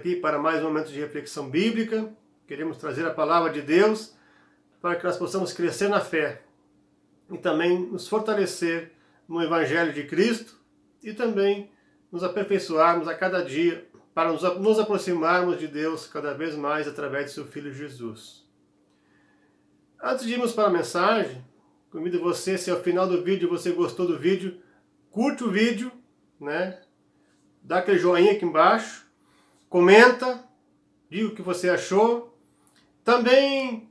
aqui para mais um momento de reflexão bíblica. Queremos trazer a palavra de Deus para que nós possamos crescer na fé e também nos fortalecer no Evangelho de Cristo e também nos aperfeiçoarmos a cada dia para nos aproximarmos de Deus cada vez mais através de seu Filho Jesus. Antes de irmos para a mensagem, convido você, se ao final do vídeo você gostou do vídeo, curte o vídeo, né? Dá aquele joinha aqui embaixo, comenta, diga o que você achou. Também,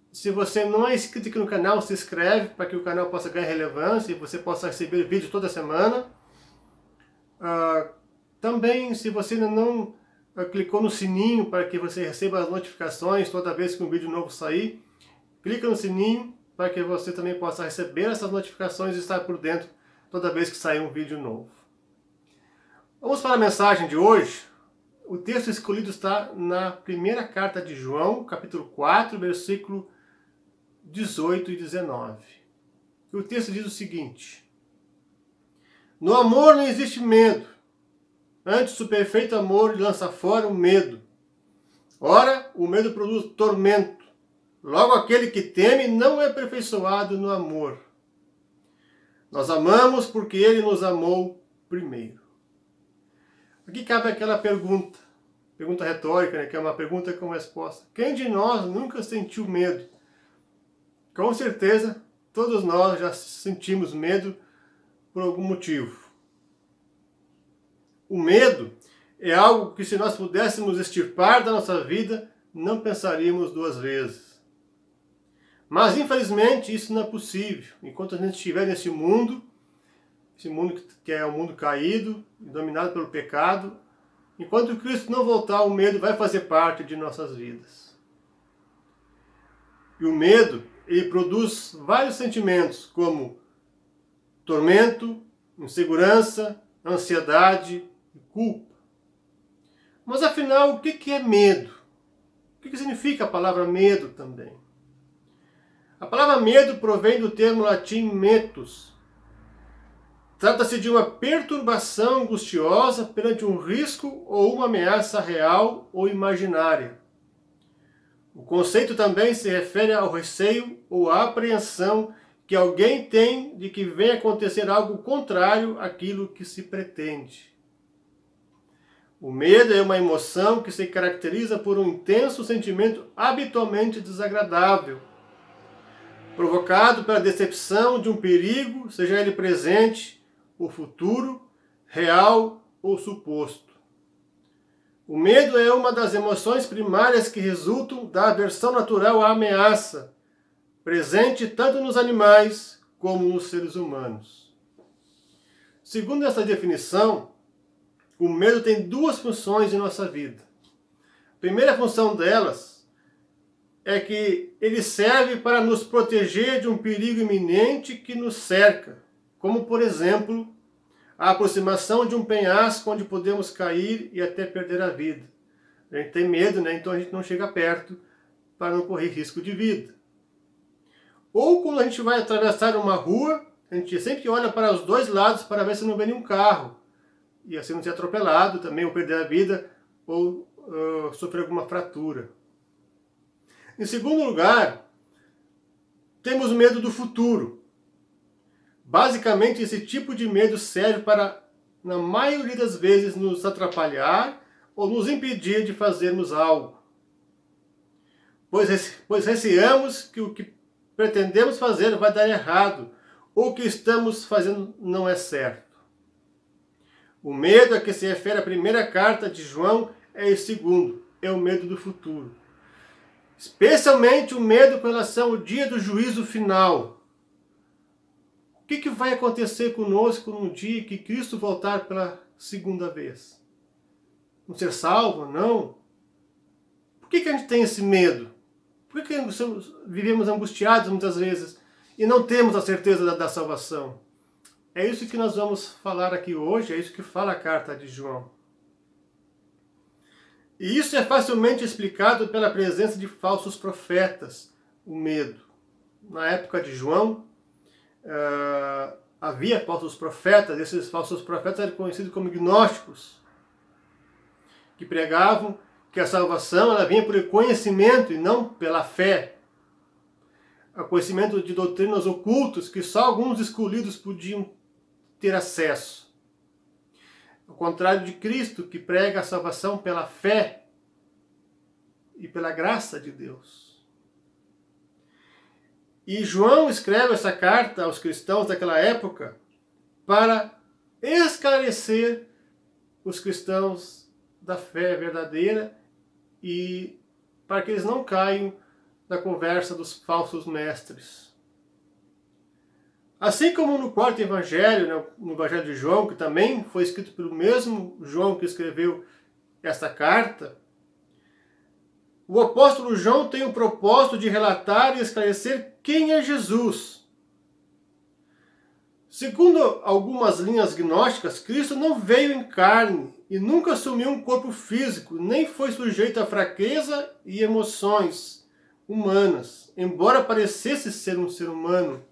se você não é inscrito aqui no canal, se inscreve para que o canal possa ganhar relevância e você possa receber vídeo toda semana. Também, se você ainda não clicou no sininho para que você receba as notificações toda vez que um vídeo novo sair, clica no sininho para que você também possa receber essas notificações e estar por dentro toda vez que sair um vídeo novo. Vamos para a mensagem de hoje. O texto escolhido está na primeira carta de João, capítulo 4, versículo 18 e 19. E o texto diz o seguinte: No amor não existe medo, antes o perfeito amor lança fora o medo. Ora, o medo produz tormento, logo aquele que teme não é aperfeiçoado no amor. Nós amamos porque ele nos amou primeiro. Aqui cabe aquela pergunta retórica, né, que é uma pergunta com resposta. Quem de nós nunca sentiu medo? Com certeza, todos nós já sentimos medo por algum motivo. O medo é algo que, se nós pudéssemos extirpar da nossa vida, não pensaríamos duas vezes. Mas, infelizmente, isso não é possível. Enquanto a gente estiver nesse mundo, esse mundo que é um mundo caído, dominado pelo pecado, enquanto Cristo não voltar, o medo vai fazer parte de nossas vidas. E o medo, ele produz vários sentimentos, como tormento, insegurança, ansiedade e culpa. Mas afinal, o que é medo? O que significa a palavra medo também? A palavra medo provém do termo latim metus. Trata-se de uma perturbação angustiosa perante um risco ou uma ameaça real ou imaginária. O conceito também se refere ao receio ou à apreensão que alguém tem de que venha acontecer algo contrário àquilo que se pretende. O medo é uma emoção que se caracteriza por um intenso sentimento habitualmente desagradável, provocado pela decepção de um perigo, seja ele presente ou futuro, real ou suposto. O medo é uma das emoções primárias que resultam da aversão natural à ameaça, presente tanto nos animais como nos seres humanos. Segundo essa definição, o medo tem duas funções em nossa vida. A primeira função delas é que ele serve para nos proteger de um perigo iminente que nos cerca, como, por exemplo, a aproximação de um penhasco onde podemos cair e até perder a vida. A gente tem medo, né? Então a gente não chega perto para não correr risco de vida. Ou quando a gente vai atravessar uma rua, a gente sempre olha para os dois lados para ver se não vem nenhum carro. E assim não ser atropelado também, ou perder a vida, ou sofrer alguma fratura. Em segundo lugar, temos medo do futuro. Basicamente, esse tipo de medo serve para, na maioria das vezes, nos atrapalhar ou nos impedir de fazermos algo. Pois receamos que o que pretendemos fazer vai dar errado, ou o que estamos fazendo não é certo. O medo a que se refere a primeira carta de João é o segundo, é o medo do futuro. Especialmente o medo com relação ao dia do juízo final. O que vai acontecer conosco no dia que Cristo voltar pela segunda vez? Vamos ser salvos? Não? Por que a gente tem esse medo? Por que vivemos angustiados muitas vezes e não temos a certeza da salvação? É isso que nós vamos falar aqui hoje, é isso que fala a carta de João. E isso é facilmente explicado pela presença de falsos profetas, o medo. Na época de João, havia falsos profetas, esses falsos profetas eram conhecidos como gnósticos, que pregavam que a salvação ela vinha por conhecimento e não pela fé. O conhecimento de doutrinas ocultas que só alguns escolhidos podiam ter acesso. Ao contrário de Cristo, que prega a salvação pela fé e pela graça de Deus. E João escreve essa carta aos cristãos daquela época para esclarecer os cristãos da fé verdadeira e para que eles não caiam na conversa dos falsos mestres. Assim como no quarto evangelho, no evangelho de João, que também foi escrito pelo mesmo João que escreveu esta carta, o apóstolo João tem o propósito de relatar e esclarecer quem é Jesus. Segundo algumas linhas gnósticas, Cristo não veio em carne e nunca assumiu um corpo físico, nem foi sujeito a fraqueza e emoções humanas, embora parecesse ser um ser humano.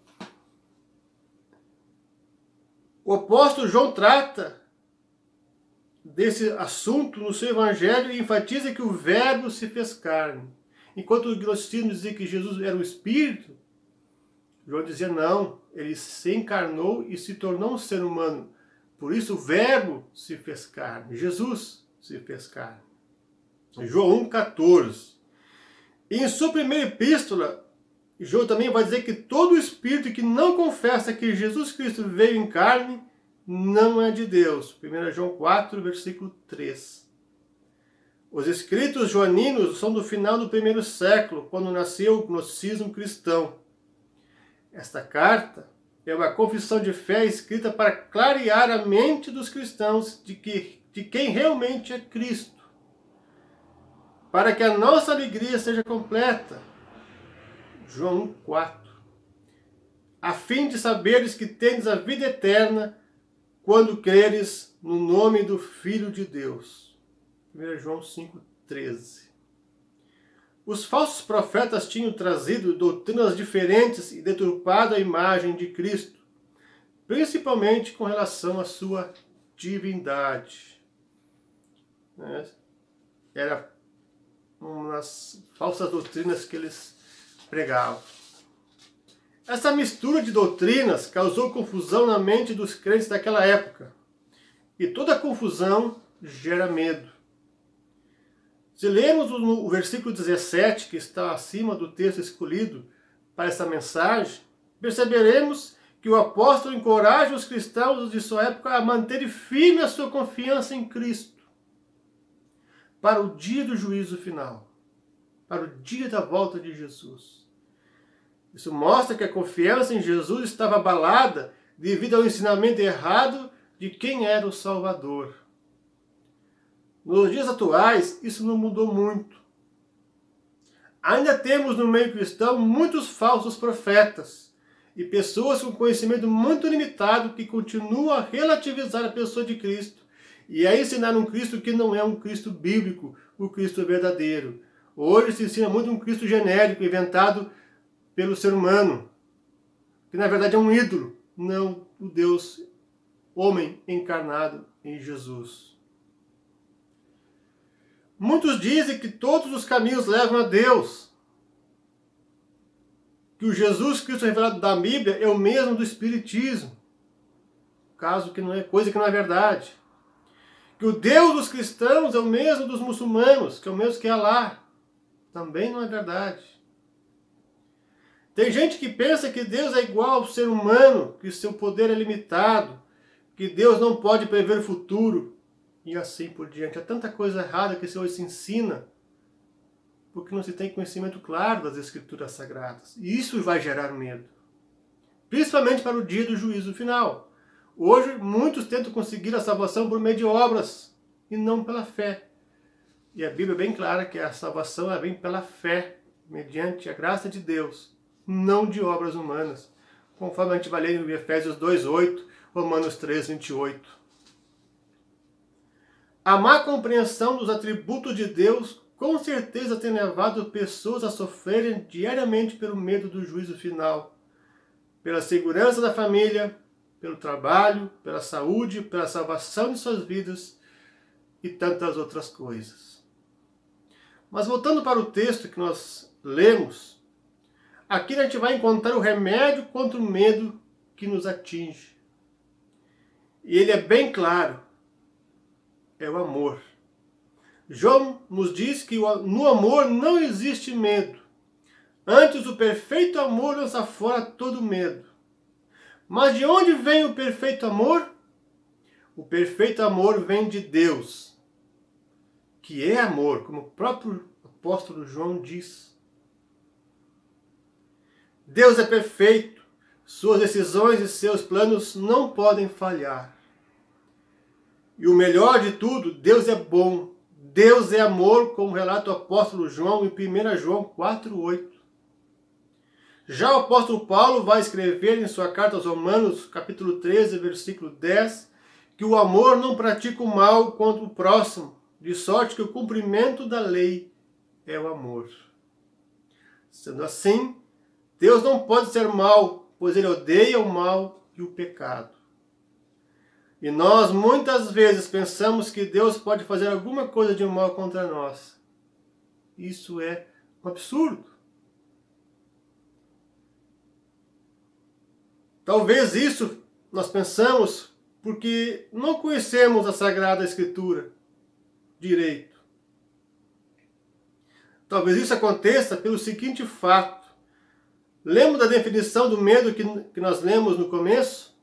O apóstolo João trata desse assunto no seu evangelho e enfatiza que o verbo se fez carne. Enquanto o gnosticismo dizia que Jesus era o Espírito, João dizia não, ele se encarnou e se tornou um ser humano. Por isso o verbo se fez carne, Jesus se fez carne. João 1,14. E em sua primeira epístola, João também vai dizer que todo espírito que não confessa que Jesus Cristo veio em carne não é de Deus. 1 João 4, versículo 3. Os escritos joaninos são do final do primeiro século, quando nasceu o gnosticismo cristão. Esta carta é uma confissão de fé escrita para clarear a mente dos cristãos de quem realmente é Cristo, para que a nossa alegria seja completa. João 1,4. A fim de saberes que tendes a vida eterna quando creres no nome do Filho de Deus. 1 João 5,13. Os falsos profetas tinham trazido doutrinas diferentes e deturpado a imagem de Cristo, principalmente com relação à sua divindade. Era uma das falsas doutrinas que eles pregavam. Essa mistura de doutrinas causou confusão na mente dos crentes daquela época. E toda confusão gera medo. Se lermos o versículo 17, que está acima do texto escolhido para essa mensagem, perceberemos que o apóstolo encoraja os cristãos de sua época a manterem firme a sua confiança em Cristo para o dia do juízo final, para o dia da volta de Jesus. Isso mostra que a confiança em Jesus estava abalada devido ao ensinamento errado de quem era o Salvador. Nos dias atuais, isso não mudou muito. Ainda temos no meio cristão muitos falsos profetas e pessoas com conhecimento muito limitado que continuam a relativizar a pessoa de Cristo e a ensinar um Cristo que não é um Cristo bíblico, o Cristo verdadeiro. Hoje se ensina muito um Cristo genérico, inventado pelo ser humano, que na verdade é um ídolo, não o Deus homem encarnado em Jesus. Muitos dizem que todos os caminhos levam a Deus, que o Jesus Cristo revelado da Bíblia é o mesmo do Espiritismo, coisa que não é verdade. Que o Deus dos cristãos é o mesmo dos muçulmanos, que é o mesmo que Alá, também não é verdade. Tem gente que pensa que Deus é igual ao ser humano, que seu poder é limitado, que Deus não pode prever o futuro, e assim por diante. Há tanta coisa errada que hoje se ensina, porque não se tem conhecimento claro das Escrituras Sagradas. E isso vai gerar medo, principalmente para o dia do juízo final. Hoje, muitos tentam conseguir a salvação por meio de obras, e não pela fé. E a Bíblia é bem clara que a salvação vem pela fé, mediante a graça de Deus, não de obras humanas, conforme a gente vai ler em Efésios 2,8, Romanos 3,28. A má compreensão dos atributos de Deus com certeza tem levado pessoas a sofrerem diariamente pelo medo do juízo final, pela segurança da família, pelo trabalho, pela saúde, pela salvação de suas vidas e tantas outras coisas. Mas voltando para o texto que nós lemos, aqui a gente vai encontrar o remédio contra o medo que nos atinge. E ele é bem claro, é o amor. João nos diz que no amor não existe medo. Antes, o perfeito amor lança fora todo medo. Mas de onde vem o perfeito amor? O perfeito amor vem de Deus, que é amor, como o próprio apóstolo João diz. Deus é perfeito, suas decisões e seus planos não podem falhar. E o melhor de tudo, Deus é bom, Deus é amor, como relata o apóstolo João em 1 João 4,8. Já o apóstolo Paulo vai escrever em sua carta aos Romanos, capítulo 13, versículo 10, que o amor não pratica o mal contra o próximo, de sorte que o cumprimento da lei é o amor. Sendo assim, Deus não pode ser mau, pois ele odeia o mal e o pecado. E nós muitas vezes pensamos que Deus pode fazer alguma coisa de mal contra nós. Isso é um absurdo. Talvez isso nós pensamos porque não conhecemos a Sagrada Escritura direito. Talvez isso aconteça pelo seguinte fato. Lembra da definição do medo que nós lemos no começo?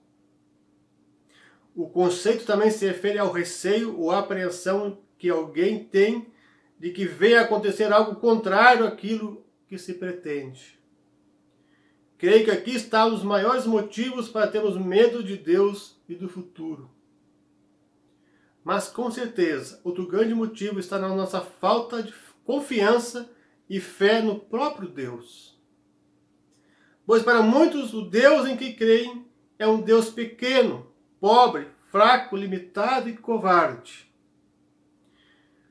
O conceito também se refere ao receio ou apreensão que alguém tem de que venha a acontecer algo contrário àquilo que se pretende. Creio que aqui estão os maiores motivos para termos medo de Deus e do futuro. Mas com certeza, outro grande motivo está na nossa falta de confiança e fé no próprio Deus. Pois para muitos o Deus em que creem é um Deus pequeno, pobre, fraco, limitado e covarde.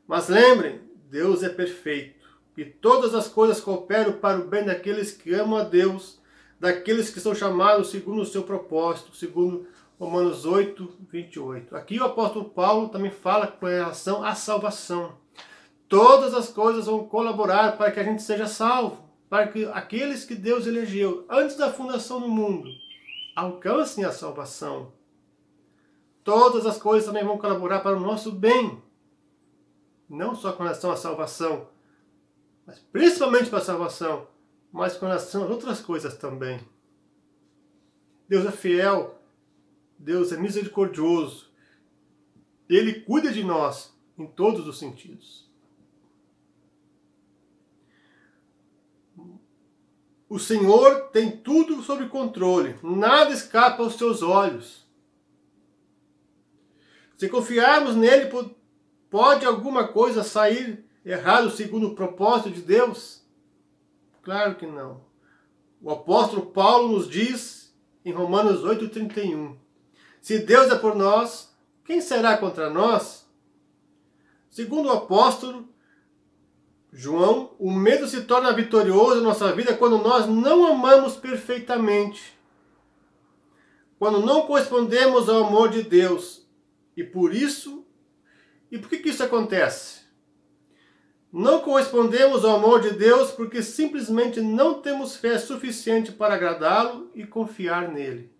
Mas lembrem, Deus é perfeito e todas as coisas cooperam para o bem daqueles que amam a Deus, daqueles que são chamados segundo o seu propósito, segundo Romanos 8, 28. Aqui o apóstolo Paulo também fala com relação à salvação. Todas as coisas vão colaborar para que a gente seja salvo, para que aqueles que Deus elegeu antes da fundação do mundo alcancem a salvação. Todas as coisas também vão colaborar para o nosso bem, não só com relação à salvação, mas principalmente para a salvação, mas com relação a outras coisas também. Deus é fiel, Deus é misericordioso, Ele cuida de nós em todos os sentidos. O Senhor tem tudo sob controle, nada escapa aos seus olhos. Se confiarmos nele, pode alguma coisa sair errado segundo o propósito de Deus? Claro que não. O apóstolo Paulo nos diz em Romanos 8,31, se Deus é por nós, quem será contra nós? Segundo o apóstolo João, o medo se torna vitorioso em nossa vida quando nós não amamos perfeitamente, quando não correspondemos ao amor de Deus. E por que isso acontece? Não correspondemos ao amor de Deus porque simplesmente não temos fé suficiente para agradá-lo e confiar nele.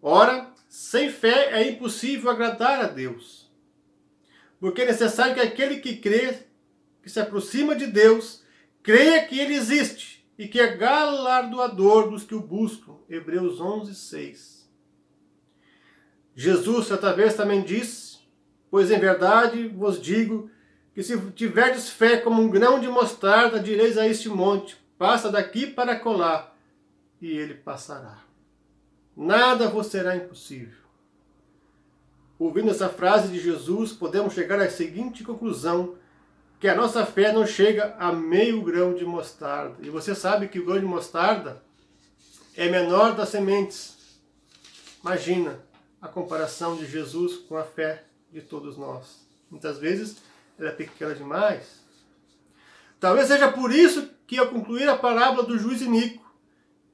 Ora, sem fé é impossível agradar a Deus. Porque é necessário que aquele que crê, que se aproxima de Deus, creia que ele existe e que é galardoador dos que o buscam. Hebreus 11, 6. Jesus certa vez também disse, pois em verdade vos digo que se tiverdes fé como um grão de mostarda, direis a este monte, passa daqui para acolá, e ele passará. Nada vos será impossível. Ouvindo essa frase de Jesus, podemos chegar à seguinte conclusão, que a nossa fé não chega a meio grão de mostarda. E você sabe que o grão de mostarda é menor das sementes. Imagina a comparação de Jesus com a fé de todos nós. Muitas vezes ela é pequena demais. Talvez seja por isso que ao concluir a parábola do juiz iníquo,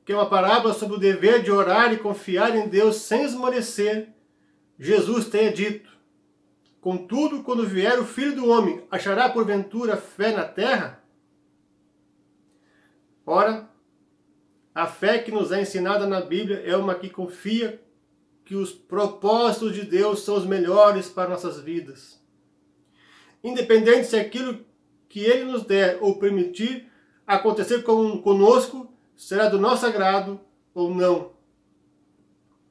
que é uma parábola sobre o dever de orar e confiar em Deus sem esmorecer, Jesus tenha dito, Contudo, quando vier o Filho do Homem, achará porventura fé na terra? Ora, a fé que nos é ensinada na Bíblia é uma que confia que os propósitos de Deus são os melhores para nossas vidas. Independente se aquilo que Ele nos der ou permitir acontecer conosco será do nosso agrado ou não.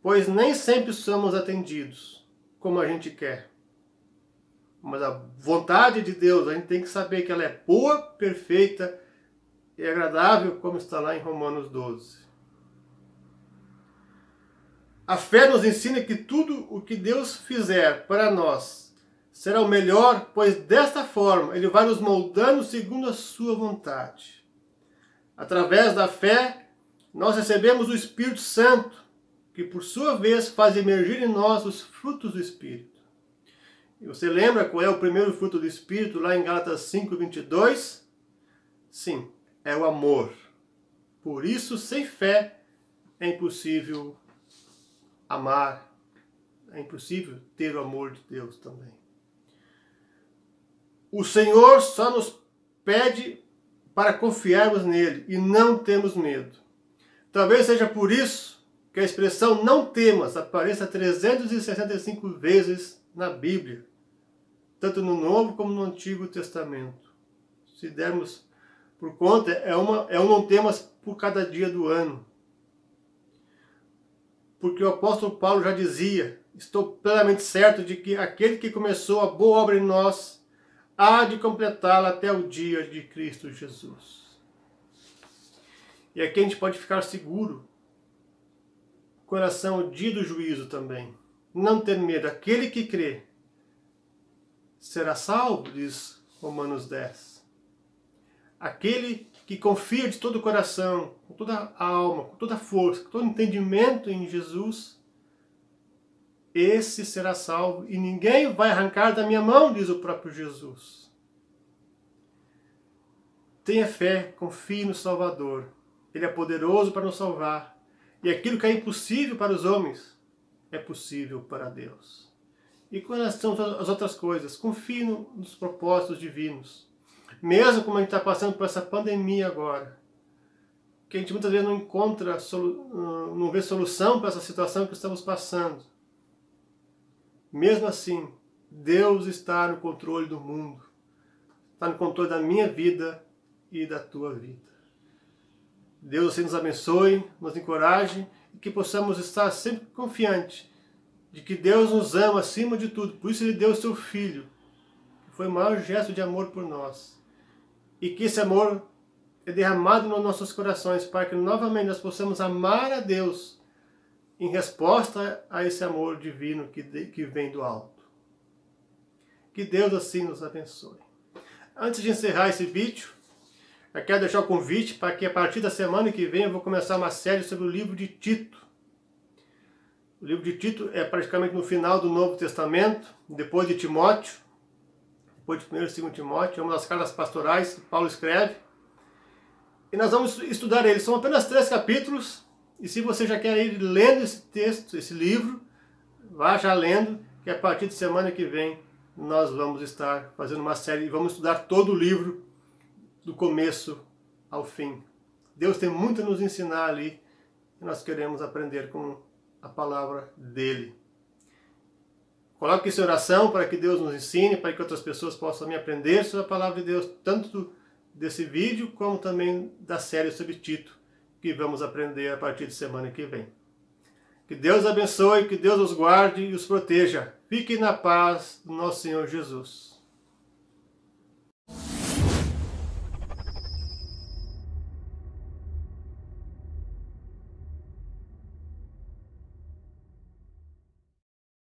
Pois nem sempre somos atendidos como a gente quer. Mas a vontade de Deus, a gente tem que saber que ela é boa, perfeita e agradável, como está lá em Romanos 12. A fé nos ensina que tudo o que Deus fizer para nós será o melhor, pois desta forma Ele vai nos moldando segundo a sua vontade. Através da fé, nós recebemos o Espírito Santo, que por sua vez faz emergir em nós os frutos do Espírito. E você lembra qual é o primeiro fruto do Espírito lá em Gálatas 5:22? Sim, é o amor. Por isso, sem fé, é impossível amar. É impossível ter o amor de Deus também. O Senhor só nos pede para confiarmos nele e não termos medo. Talvez seja por isso que a expressão não temas apareça 365 vezes na Bíblia, tanto no Novo como no Antigo Testamento. Se dermos por conta, é um não temas por cada dia do ano. Porque o apóstolo Paulo já dizia: estou plenamente certo de que aquele que começou a boa obra em nós há de completá-la até o dia de Cristo Jesus. E aqui a gente pode ficar seguro com relação ao dia do juízo também. Não ter medo. Aquele que crê será salvo, diz Romanos 10. Aquele que confia de todo o coração, com toda a alma, com toda a força, com todo o entendimento em Jesus, esse será salvo e ninguém vai arrancar da minha mão, diz o próprio Jesus. Tenha fé, confie no Salvador. Ele é poderoso para nos salvar. E aquilo que é impossível para os homens é possível para Deus. E com relação às outras coisas, confie nos propósitos divinos. Mesmo como a gente está passando por essa pandemia agora, que a gente muitas vezes não vê solução para essa situação que estamos passando. Mesmo assim, Deus está no controle do mundo. Está no controle da minha vida e da tua vida. Deus assim nos abençoe, nos encoraje e que possamos estar sempre confiantes de que Deus nos ama acima de tudo. Por isso Ele deu o seu Filho, que foi o maior gesto de amor por nós. E que esse amor é derramado nos nossos corações para que novamente nós possamos amar a Deus em resposta a esse amor divino que vem do alto. Que Deus assim nos abençoe. Antes de encerrar esse vídeo, eu quero deixar o convite para que a partir da semana que vem eu vou começar uma série sobre o livro de Tito. O livro de Tito é praticamente no final do Novo Testamento, depois de Timóteo, depois de 1º e 2º Timóteo, é uma das cartas pastorais que Paulo escreve. E nós vamos estudar ele. São apenas 3 capítulos, e se você já quer ir lendo esse texto, esse livro, vá já lendo, que a partir de semana que vem nós vamos estar fazendo uma série e vamos estudar todo o livro do começo ao fim. Deus tem muito a nos ensinar ali e nós queremos aprender com a palavra dele. Coloque isso em oração para que Deus nos ensine, para que outras pessoas possam também aprender sobre a palavra de Deus, tanto desse vídeo como também da série sobre Tito, que vamos aprender a partir de semana que vem. Que Deus abençoe, que Deus os guarde e os proteja. Fiquem na paz do nosso Senhor Jesus.